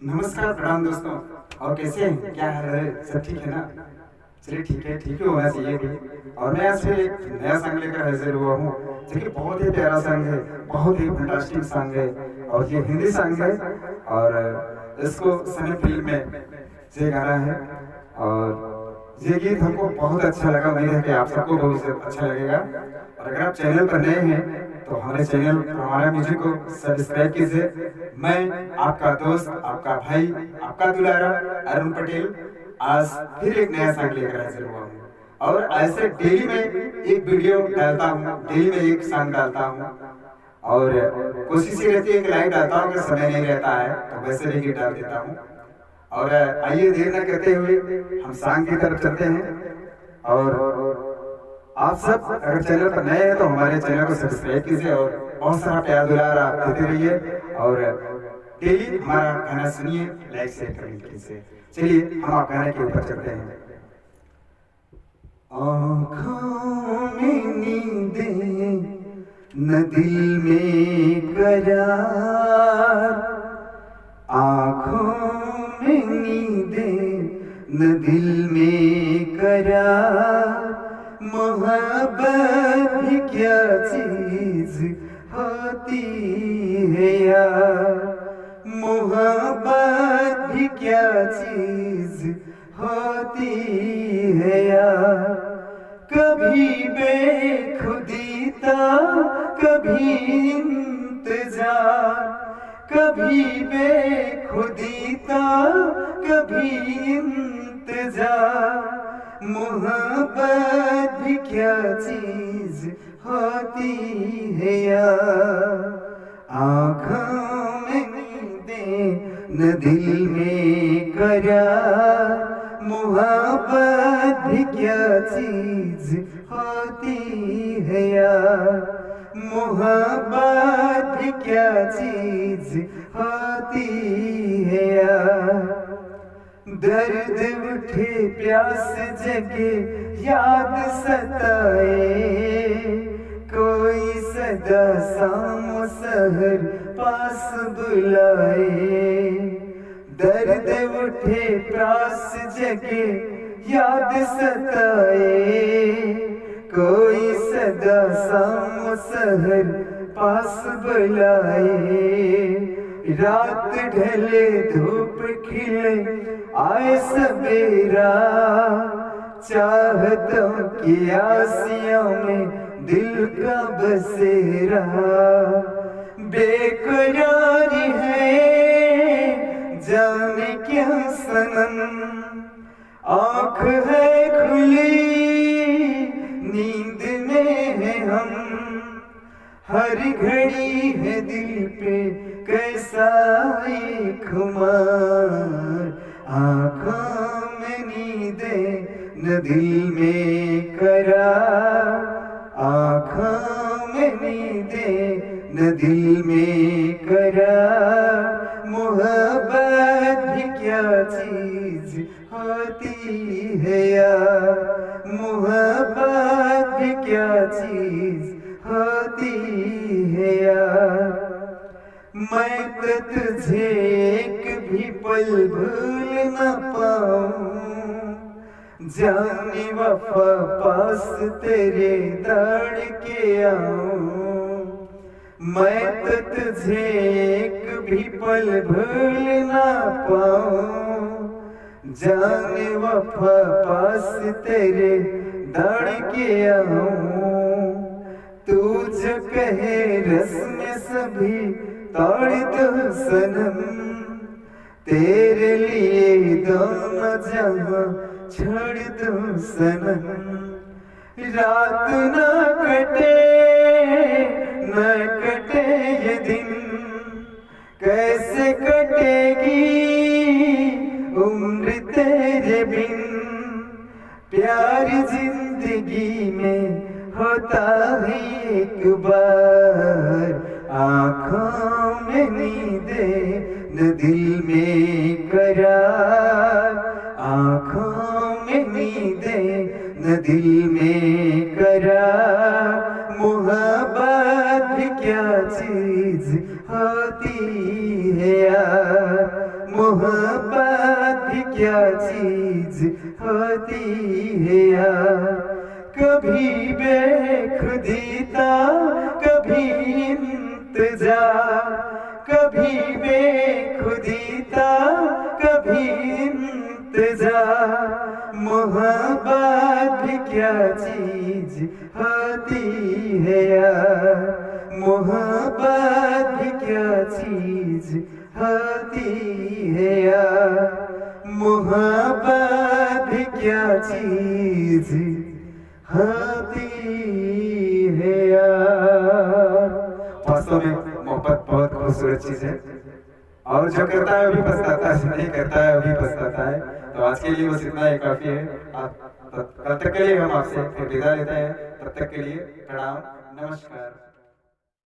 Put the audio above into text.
नमस्कार, प्रणाम दोस्तों। और कैसे हैं? क्या हाल है? सब ठीक है ना? चलिए ठीक है, ठीक ही होना चाहिए भी। और मैं आज फिर एक नया सॉन्ग लेकर हाजिर हुआ हूँ, जो कि बहुत ही प्यारा सॉन्ग है, बहुत ही फैंटास्टिक सॉन्ग है। और ये हिंदी सॉन्ग है और इसको सनी फिल्म में ये गाना है। और ये गीत हमको बहुत अच्छा लगा। उम्मीद है कि आप सबको बहुत अच्छा लगेगा। और अगर आप चैनल पर नए हैं तो हमारे चैनल हमारा म्यूजिक को सब्सक्राइब कीजिए। मैं आपका दोस्त, आपका भाई, आपका दुलारा अरुण पटेल आज फिर एक नया सॉन्ग लेकर हाजिर हुआ हूँ। और ऐसे डेली में एक वीडियो डालता हूँ, डेली में एक सॉन्ग डालता हूँ। और कोशिश ये रहती है कि लाइव डालता हूँ, अगर समय नहीं रहता है तो वैसे भी गीत डाल देता हूँ। और आइए देर न करते हुए हम सॉन्ग की तरफ चलते हैं। और आप सब अगर चैनल पर नए हैं तो हमारे चैनल को सब्सक्राइब कीजिए और बहुत सारा प्यार दुलार आप देते रहिए। और डेली हमारा गाना सुनिए, लाइक शेयर कमेंट कीजिए। चलिए हम आप गाने के ऊपर चलते हैं। आँखों में नींदें न दिल में करार, आँखों में नींदें न दिल में करार, मोहब्बत भी क्या चीज होती है यार, मोहब्बत भी क्या चीज होती है यार। कभी बेखुदी था, कभी इंतजार, कभी बेखुदी था, कभी इंतजार, मोहब्बत भी क्या चीज होती है यार। आँखों में नींदें न दिल में करार, मोहब्बत भी क्या चीज होती है यार, मोहब्बत भी क्या चीज होती है यार। दर्द उठे प्यास जगे याद सताए, कोई सदा शाम सहर पास बुलाए। दर्द उठे प्यास जगे याद सताए, कोई सदा शाम सहर पास बुलाए। रात ढले धूप खिले आए सवेरा, चाहतों की आसियों में दिल का बसेरा। बेकरारी है जाने क्या सनम, आँख है खुली नींद में है हम, हर घड़ी है दिल पे कैसा एक खुमार। आँखों में नींदें न दिल में करार, आँखों में नींदें न दिल में करार, मोहब्बत भी क्या चीज होती है यार, मोहब्बत भी क्या चीज होती है यार। मैं तो तुझे एक भी पल भूल न पाऊं, जाने वफा पास तेरे दौड़ के आऊं। मैं तो तुझे एक भी पल भूल न पाऊं, जाने वफा पास तेरे दौड़ के आऊं। तू जो कहे रस्म सभी तोड़ दो सनम, तेरे लिए दोनों जहां छोड़ दो सनम। रात न कटे न कटे ये दिन, कैसे कटेगी उम्र तेरे बिन। प्यार जिंदगी में होता है एक बार, आँखों में नींदें न दिल में करार, आँखों में नींदें न दिल में करार, मोहब्बत भी क्या चीज होती है यार, मोहब्बत भी क्या चीज होती है यार। कभी बेखुदीता कभी इंतजार, कभी बेखुदीता कभी इंतजार। मोहब्बत भी क्या चीज होती है यार। मोहब्बत भी क्या चीज होती है यार। मोहब्बत भी क्या चीज होती है यार। वास्तव में मोहब्बत बहुत खूबसूरत चीज है, और जो करता है वो भी पछताता है, जो नहीं करता है वो भी पछताता है। तो आज के लिए बस इतना ही काफी है। कल तक के लिए हम आपसे फिर विदा लेते हैं। तब तक के लिए प्रणाम, नमस्कार।